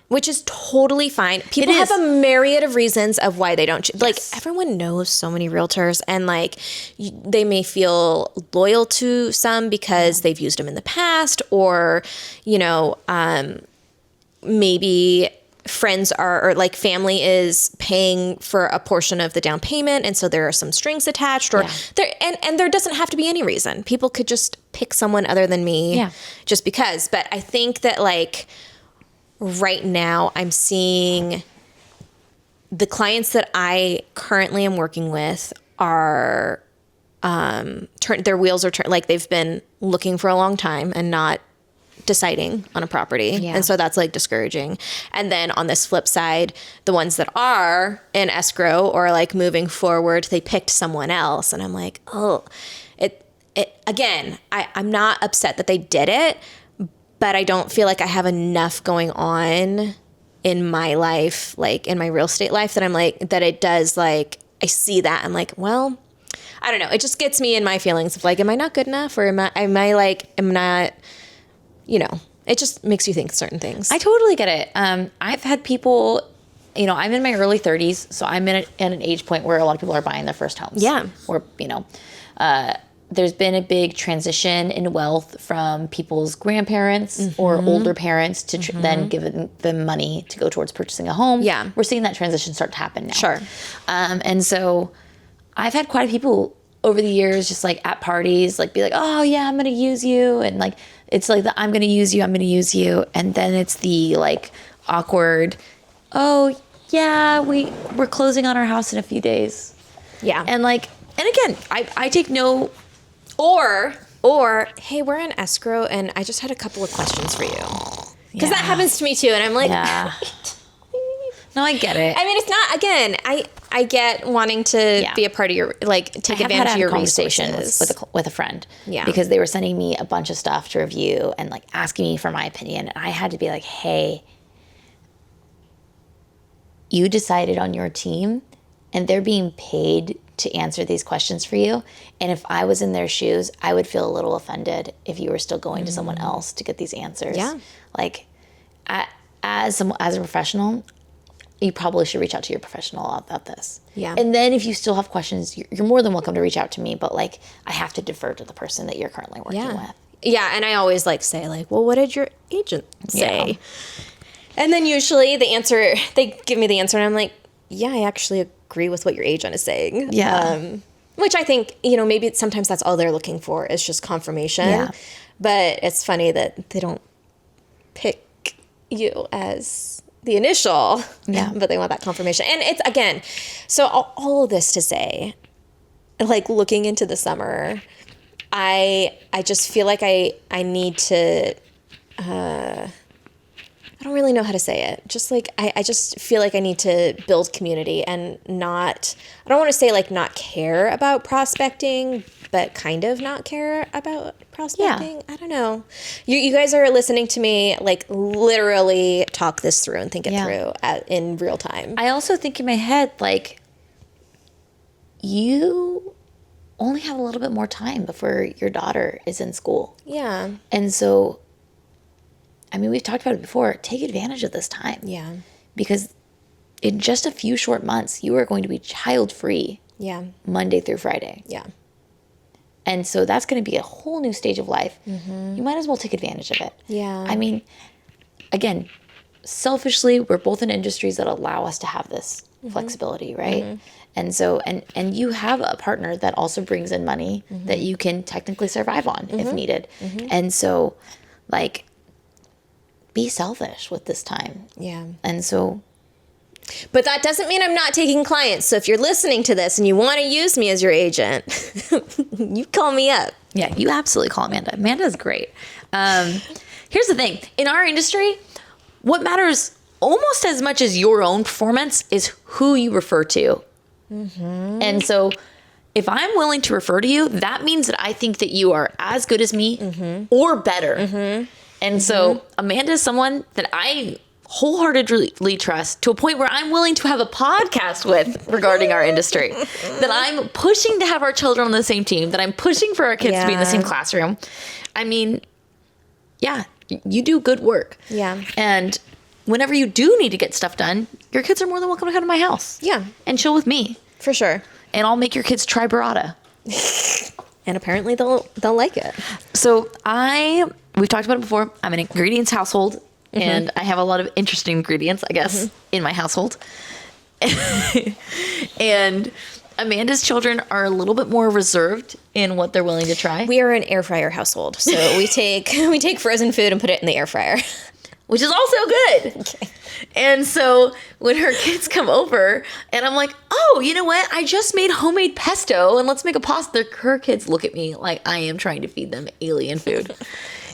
which is totally fine. People have a myriad of reasons of why they don't. Like, everyone knows so many realtors, and like they may feel loyal to some because they've used them in the past, or, you know, maybe friends are, or like family is paying for a portion of the down payment, and so there are some strings attached, or there, and there doesn't have to be any reason. People could just pick someone other than me just because. But I think that like right now I'm seeing the clients that I currently am working with are their wheels are turning, like they've been looking for a long time and not deciding on a property. And so that's like discouraging. And then on this flip side, the ones that are in escrow or like moving forward, they picked someone else. And I'm like, oh, again, I'm not upset that they did it, but I don't feel like I have enough going on in my life, like in my real estate life, that I'm like, that it does, like, I see that. I'm like, well, I don't know. It just gets me in my feelings of like, am I not good enough? Or am I not, you know, it just makes you think certain things. I totally get it. I've had people, you know, I'm in my early 30s, so I'm at an age point where a lot of people are buying their first homes. Yeah. Or, you know, there's been a big transition in wealth from people's grandparents or older parents to then give them money to go towards purchasing a home. Yeah. We're seeing that transition start to happen now. Sure. And so I've had quite a few people over the years just like at parties, like be like, oh yeah, I'm going to use you. And like, it's like I'm going to use you. And then it's the like awkward, oh yeah, we're closing on our house in a few days. Yeah. And like, and again, I take no, or, hey, we're in escrow and I just had a couple of questions for you. Because that happens to me too. And I'm like, no, I get it. I mean, it's not, again, I get wanting to be a part of your, like, take advantage of your resources. With a friend. Yeah. Because they were sending me a bunch of stuff to review and like asking me for my opinion. And I had to be like, hey, you decided on your team and they're being paid to answer these questions for you. And if I was in their shoes, I would feel a little offended if you were still going to someone else to get these answers. Yeah. Like, as a professional, you probably should reach out to your professional about this. Yeah. And then if you still have questions, you're more than welcome to reach out to me. But like, I have to defer to the person that you're currently working with. Yeah. And I always like say like, well, what did your agent say? Yeah. And then usually they give me the answer and I'm like, yeah, I actually agree with what your agent is saying. Yeah. Which I think, you know, maybe sometimes that's all they're looking for is just confirmation. Yeah. But it's funny that they don't pick you as the initial, but they want that confirmation. And it's, again, so all of this to say, like looking into the summer, I just feel like I need to, I don't really know how to say it. Just like, I just feel like I need to build community and not, I don't want to say like not care about prospecting, but kind of not care about prospecting. I don't know. You guys are listening to me like literally talk this through and think it through in real time. I also think in my head, like, you only have a little bit more time before your daughter is in school. Yeah. And so, I mean, we've talked about it before. Take advantage of this time. Yeah. Because in just a few short months, you are going to be child-free. Yeah. Monday through Friday. Yeah. And so that's going to be a whole new stage of life. You might as well take advantage of it. Yeah. I mean, again, selfishly, we're both in industries that allow us to have this flexibility, right? And so, and you have a partner that also brings in money that you can technically survive on if needed. And so, like, be selfish with this time. Yeah. And so, but that doesn't mean I'm not taking clients. So if you're listening to this and you want to use me as your agent, you call me up. yeah, you absolutely call Amanda. Amanda's great. Here's the thing. In our industry, what matters almost as much as your own performance is who you refer to. And so if I'm willing to refer to you, that means that I think that you are as good as me or better. And so Amanda is someone that I wholeheartedly trust to a point where I'm willing to have a podcast with regarding our industry, that I'm pushing to have our children on the same team, that I'm pushing for our kids to be in the same classroom. I mean, yeah, you do good work. Yeah. And whenever you do need to get stuff done, your kids are more than welcome to come to my house. Yeah. And chill with me. For sure. And I'll make your kids try burrata. And apparently they'll like it. So we've talked about it before. I'm an ingredients household, and I have a lot of interesting ingredients, I guess, in my household. And Amanda's children are a little bit more reserved in what they're willing to try. We are an air fryer household, so we take frozen food and put it in the air fryer, which is also good. Okay. And so when her kids come over, and I'm like, oh, you know what? I just made homemade pesto, and let's make a pasta. Her kids look at me like I am trying to feed them alien food.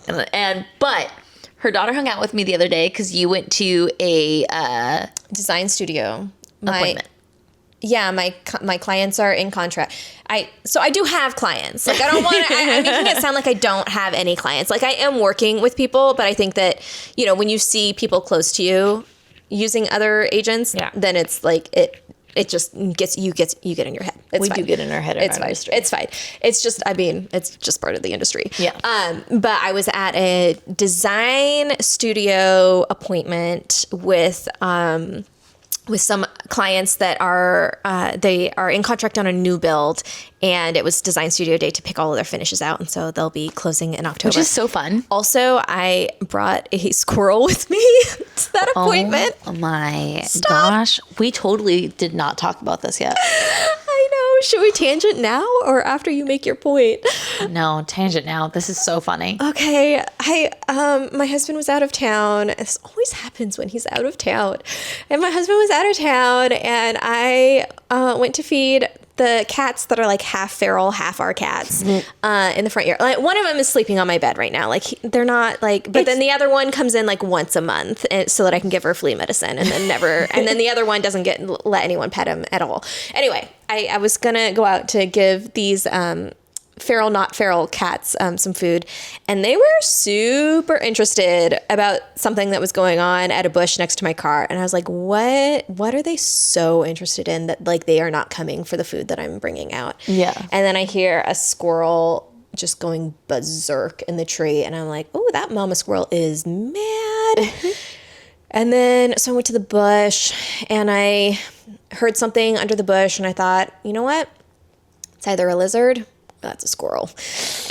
But her daughter hung out with me the other day because you went to a design studio appointment. Yeah, my clients are in contract. So I do have clients. Like, I don't want to, I'm making it sound like I don't have any clients. Like, I am working with people, but I think that, you know, when you see people close to you using other agents, then it's like, it just gets you get in your head. We do get in our head. It's fine. It's fine. It's just, I mean, it's just part of the industry. Yeah. But I was at a design studio appointment with some clients that are they are in contract on a new build, and it was design studio day to pick all of their finishes out, and so they'll be closing in October, which is so fun. Also, I brought a squirrel with me to that appointment. Oh my gosh, we totally did not talk about this yet. I know. Should we tangent now or after you make your point? No, tangent now. This is so funny. Okay. My husband was out of town. This always happens when he's out of town. And my husband was out of town, and I went to feed the cats that are like half feral, half our cats in the front yard. Like, one of them is sleeping on my bed right now. Like, they're not like, but then the other one comes in like once a month so that I can give her flea medicine, and then and then the other one doesn't let anyone pet him at all. Anyway, I was going to go out to give these, feral, not feral cats some food, and they were super interested about something that was going on at a bush next to my car, and I was like, what are they so interested in that like they are not coming for the food that I'm bringing out? Yeah. And then I hear a squirrel just going berserk in the tree, and I'm like, oh, that mama squirrel is mad. And then so I went to the bush, and I heard something under the bush, and I thought, you know what, it's either a lizard, that's a squirrel.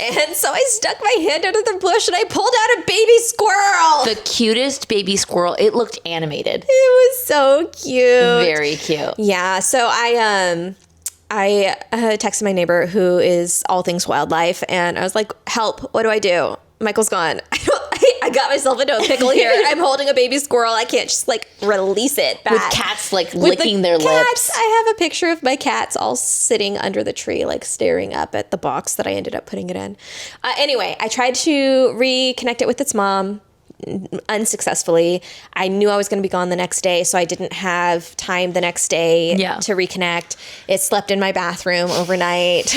And so I stuck my hand under the bush, and I pulled out a baby squirrel. The cutest baby squirrel. It looked animated. It was so cute. Very cute. Yeah. So I texted my neighbor, who is all things wildlife, and I was like, help, what do I do? Michael's gone. I got myself into a pickle here. I'm holding a baby squirrel. I can't just like release it back. With cats like licking their lips. I have a picture of my cats all sitting under the tree, like staring up at the box that I ended up putting it in. Anyway, I tried to reconnect it with its mom unsuccessfully. I knew I was going to be gone the next day, so I didn't have time the next day to reconnect. It slept in my bathroom overnight.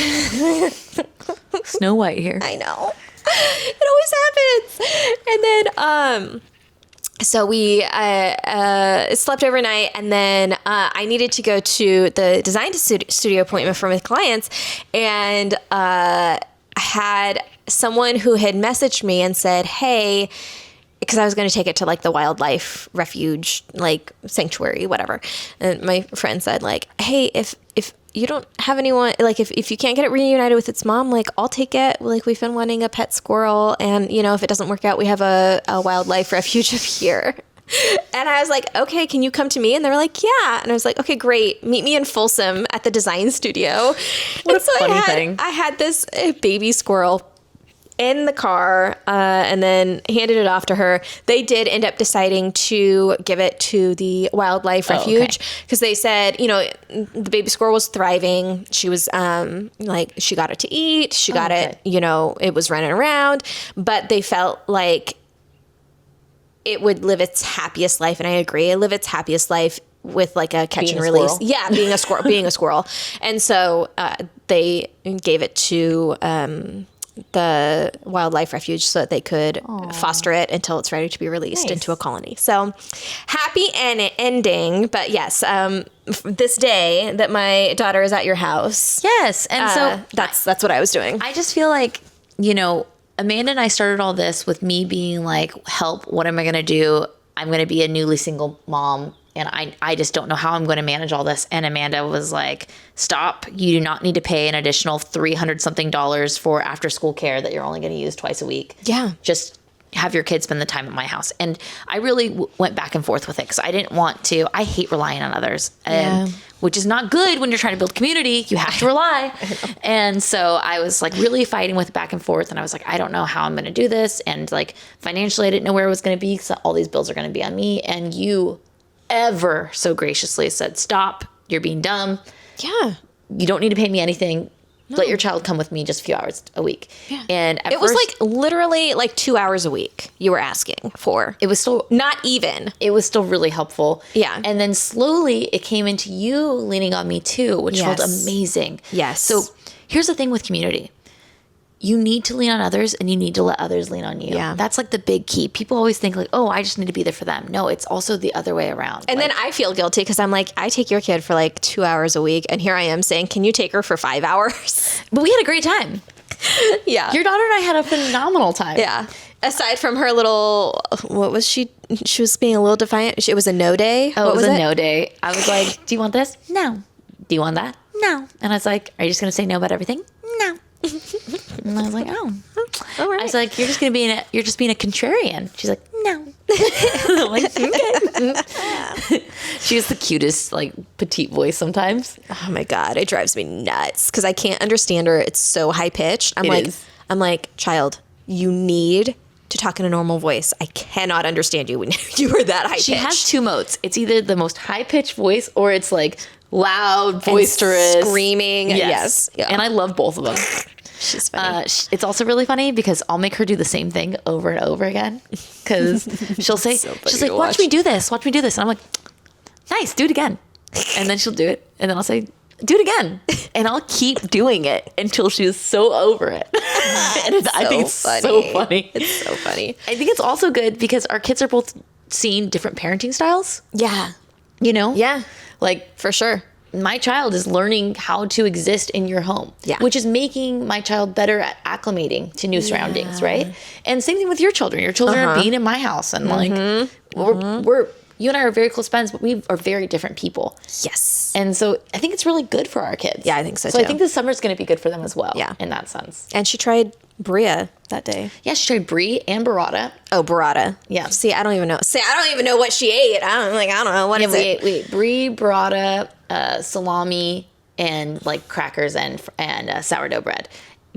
Snow White here. I know. It always happens. And then, so we slept overnight, and then I needed to go to the design studio appointment for my clients, and I had someone who had messaged me and said, hey, because I was going to take it to like the wildlife refuge, like sanctuary, whatever. And my friend said like, hey, if you don't have anyone, like if you can't get it reunited with its mom, like I'll take it. Like we've been wanting a pet squirrel, and you know, if it doesn't work out, we have a wildlife refuge up here. And I was like, okay, can you come to me? And they were like, yeah. And I was like, okay, great. Meet me in Folsom at the design studio. What a funny thing. I had this baby squirrel in the car, and then handed it off to her. They did end up deciding to give it to the wildlife refuge because they said, you know, the baby squirrel was thriving. She was like, she got it to eat. She got it, you know, it was running around, but they felt like it would live its happiest life. And I agree. It live its happiest life with like a catch and release. Squirrel. Yeah. Being a squirrel. And so they gave it to the wildlife refuge so that they could foster it until it's ready to be released into a colony. So happy ending. But yes, this day that my daughter is at your house. Yes. And so that's what I was doing. I just feel like, Amanda and I started all this with me being like, help, what am I going to do? I'm going to be a newly single mom. And I just don't know how I'm going to manage all this. And Amanda was like, stop. You do not need to pay an additional $300 something for after school care that you're only going to use twice a week. Yeah. Just have your kids spend the time at my house. And I really went back and forth with it because I didn't want to. I hate relying on others, which is not good when you're trying to build community. You have to rely. And so I was like really fighting with back and forth. And I was like, I don't know how I'm going to do this. And like financially, I didn't know where it was going to be. So all these bills are going to be on me. And you ever so graciously said, stop, you're being dumb. Yeah. You don't need to pay me anything. No. Let your child come with me just a few hours a week. Yeah. And it was like literally like 2 hours a week you were asking for. It was still not even. It was still really helpful. Yeah. And then slowly it came into you leaning on me too, which felt amazing. Yes. So here's the thing with community. You need to lean on others and you need to let others lean on you. Yeah. That's like the big key. People always think like, oh, I just need to be there for them. No, it's also the other way around. And then I feel guilty because I'm like, I take your kid for like 2 hours a week. And here I am saying, can you take her for 5 hours? But we had a great time. Yeah. Your daughter and I had a phenomenal time. Yeah. Aside from her little, what was she? She was being a little defiant. It was a no day. Oh, it was a no day. I was like, do you want this? No. Do you want that? No. And I was like, are you just going to say no about everything? No. And I was like, oh. All right. I was like, you're just being a contrarian. She's like, no. I'm like, okay. She has the cutest, like, petite voice sometimes. Oh my God. It drives me nuts because I can't understand her. It's so high pitched. I'm like, child, you need to talk in a normal voice. I cannot understand you when you are that high pitched. She has two modes. It's either the most high pitched voice or it's like loud, boisterous, and screaming. Yes. Yeah. And I love both of them. She's funny. It's also really funny because I'll make her do the same thing over and over again. Because she'll say, she's like, watch me do this. Watch me do this. And I'm like, nice, do it again. And then she'll do it. And then I'll say, do it again. And I'll keep doing it until she's so over it. And I think it's so funny. It's so funny. I think it's also good because our kids are both seeing different parenting styles. Yeah. You know? Yeah. Like, for sure. My child is learning how to exist in your home, which is making my child better at acclimating to new surroundings, right? And same thing with your children. Your children are being in my house, and like we're you and I are very close friends, but we are very different people. Yes. And so I think it's really good for our kids. Yeah, I think so too. I think this summer's going to be good for them as well. Yeah. In that sense. And she tried Bria that day. Yeah, she tried brie and burrata. Oh, burrata. Yeah. See, I don't even know. I don't even know what she ate. I don't know. What is it? We ate brie, burrata, salami, and like crackers and sourdough bread.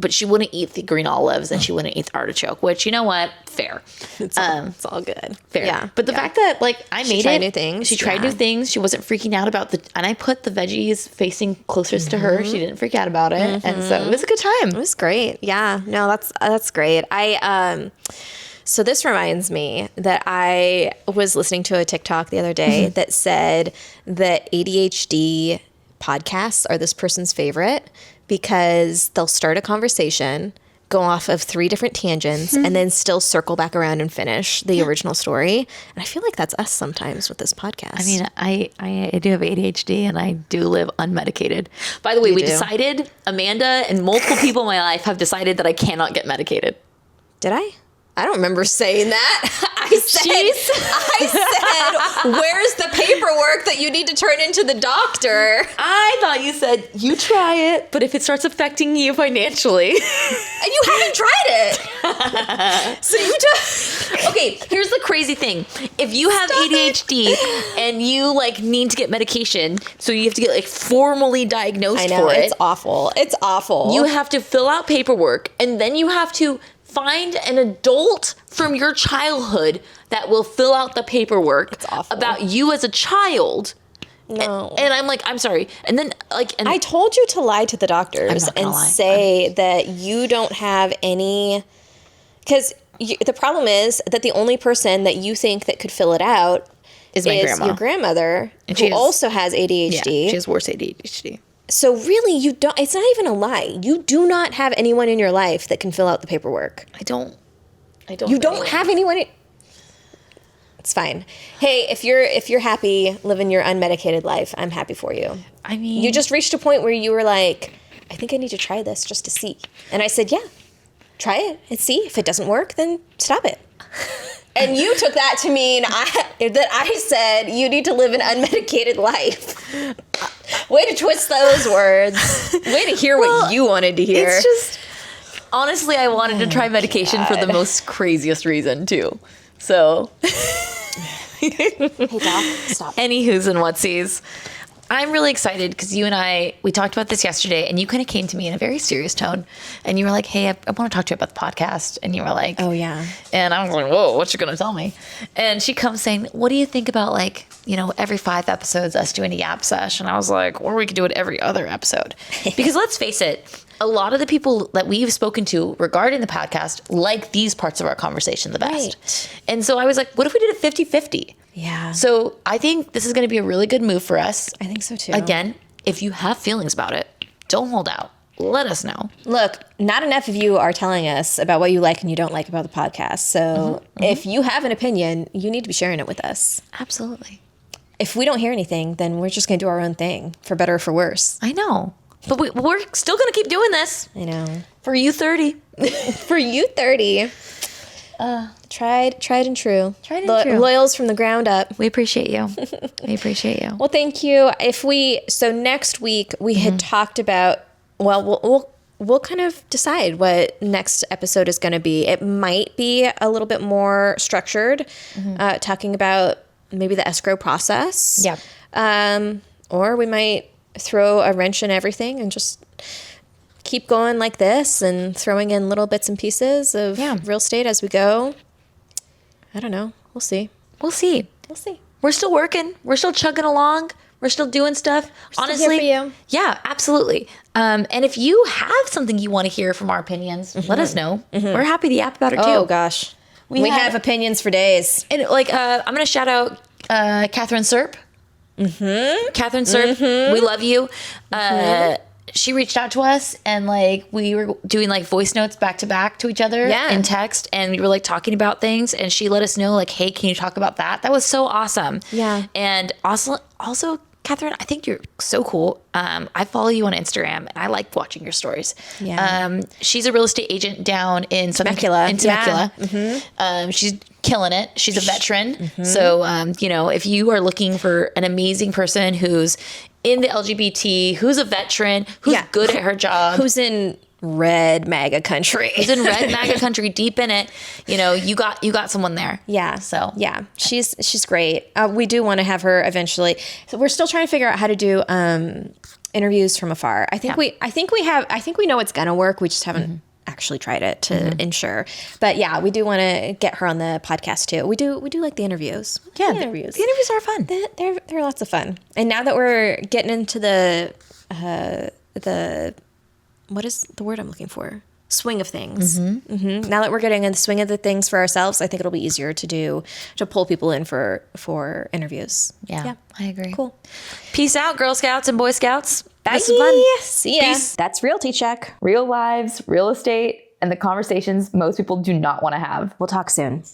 But she wouldn't eat the green olives and she wouldn't eat the artichoke, which, you know what? Fair. It's all good. Fair. Yeah. But the fact that like she tried new things. She tried new things. She wasn't freaking out about and I put the veggies facing closest to her. She didn't freak out about it. And so it was a good time. It was great. Yeah. No, that's great. So this reminds me that I was listening to a TikTok the other day that said that ADHD podcasts are this person's favorite because they'll start a conversation, go off of 3 different tangents, and then still circle back around and finish the original story. And I feel like that's us sometimes with this podcast. I mean, I do have ADHD and I do live unmedicated. By the way, we decided, Amanda and multiple people in my life have decided that I cannot get medicated. Did I? I don't remember saying that. I said, where's the paperwork that you need to turn into the doctor? I thought you said, you try it, but if it starts affecting you financially. And you haven't tried it. So you just... Okay, here's the crazy thing. If you have ADHD and you like need to get medication, so you have to get like formally diagnosed for it. It's awful. It's awful. You have to fill out paperwork and then you have to find an adult from your childhood that will fill out the paperwork about you as a child. No. And I'm like, I'm sorry. And then I told you to lie to the doctors and say that you don't have any, because the problem is that the only person that you think that could fill it out is my grandma. Your grandmother, who also has ADHD. Yeah, she has worse ADHD. So really, you don't, it's not even a lie. You do not have anyone in your life that can fill out the paperwork. I don't. You don't have anyone. It's fine. Hey, if you're happy living your unmedicated life, I'm happy for you. I mean, You just reached a point where you were like, I think I need to try this just to see. And I said, yeah, try it and see. If it doesn't work, then stop it. And you took that to mean that I said you need to live an unmedicated life. Way to twist those words. Way to hear what you wanted to hear. It's just, honestly, I wanted to try medication for the most craziest reason, too. So, Hey, Doc, stop. any who's and whatsies. I'm really excited because you and we talked about this yesterday, and you kind of came to me in a very serious tone, and you were like, hey, I want to talk to you about the podcast. And you were like, Oh, yeah. and I was like, whoa, what you going to tell me? And she comes saying, what do you think about, like, every 5 episodes, us doing a yap sesh? And I was like, or we could do it every other episode. Because let's face it, a lot of the people that we've spoken to regarding the podcast like these parts of our conversation the best. Right. And so I was like, what if we did it 50-50? Yeah. So I think this is going to be a really good move for us. I think so, too. Again, if you have feelings about it, don't hold out. Let us know. Look, not enough of you are telling us about what you like and you don't like about the podcast. So if you have an opinion, you need to be sharing it with us. Absolutely. If we don't hear anything, then we're just going to do our own thing, for better or for worse. I know. But we're still going to keep doing this. I know. For you 30. For you 30. Tried and true. Tried and true. Loyals from the ground up. We appreciate you. We appreciate you. Well, thank you. So next week we had talked about, we'll kind of decide what next episode is going to be. It might be a little bit more structured, talking about maybe the escrow process. Yeah. Or we might throw a wrench in everything and just keep going like this and throwing in little bits and pieces of real estate as we go. I don't know. We'll see. We'll see. We're still working. We're still chugging along. We're still doing stuff. Honestly, here for you. Yeah, absolutely. And if you have something you want to hear from our opinions, let us know. We're happy to yap about it too. Oh gosh, we have have opinions for days. And I'm going to shout out Catherine Serp. Catherine Serp, we love you. She reached out to us and we were doing voice notes back to back to each other in text, and we were talking about things, and she let us know hey, can you talk about that? That was so awesome. Yeah. And also Catherine, I think you're so cool. I follow you on Instagram, and I like watching your stories. Yeah. She's a real estate agent down in Temecula. Temecula. She's killing it. She's a veteran. So, if you are looking for an amazing person who's in the LGBT, who's a veteran, who's good at her job, who's in red MAGA country, who's in red MAGA country, deep in it, you got someone there. Yeah. So yeah, she's great. We do want to have her eventually. So we're still trying to figure out how to do interviews from afar. I think we know it's gonna work. We just haven't actually tried it to ensure. But yeah, we do want to get her on the podcast too. We do like the interviews. Yeah, the interviews. The interviews are fun. They're lots of fun. And now that we're getting into the what is the word I'm looking for? Swing of things. Now that we're getting in the swing of the things for ourselves, I think it'll be easier to pull people in for interviews. Yeah, I agree. Cool. Peace out, Girl Scouts and Boy Scouts. Bye. This is fun. See ya. Peace. That's Realty Check. Real lives, real estate, and the conversations most people do not want to have. We'll talk soon.